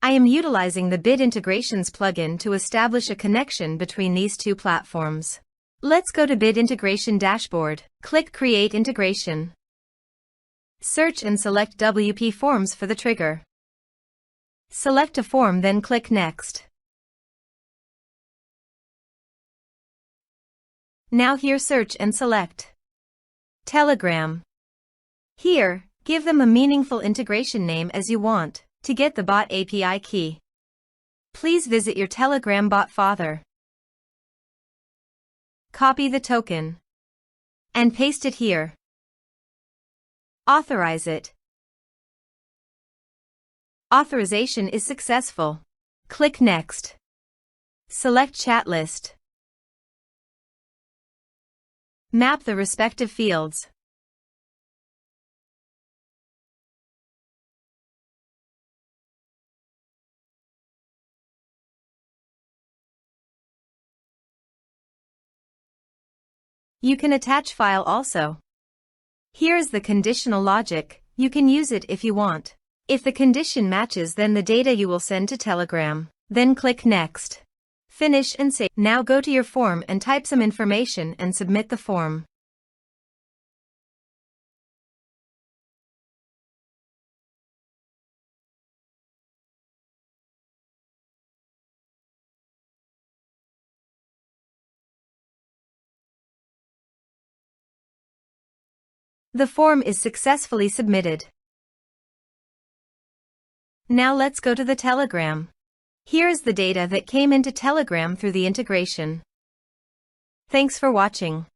I am utilizing the Bid Integrations plugin to establish a connection between these two platforms. Let's go to Bid Integration Dashboard. Click Create Integration. Search and select WPForms for the trigger. Select a form, then click Next. Now here search and select Telegram. Here, give them a meaningful integration name as you want to get the bot API key. Please visit your Telegram bot father. Copy the token and paste it here. Authorize it. Authorization is successful. Click Next. Select Chat List. Map the respective fields. You can attach file also. Here is the conditional logic. You can use it if you want. If the condition matches, then the data you will send to Telegram. Then click Next. Finish and save. Now go to your form and type some information and submit the form. The form is successfully submitted. Now let's go to the Telegram. Here is the data that came into Telegram through the integration. Thanks for watching.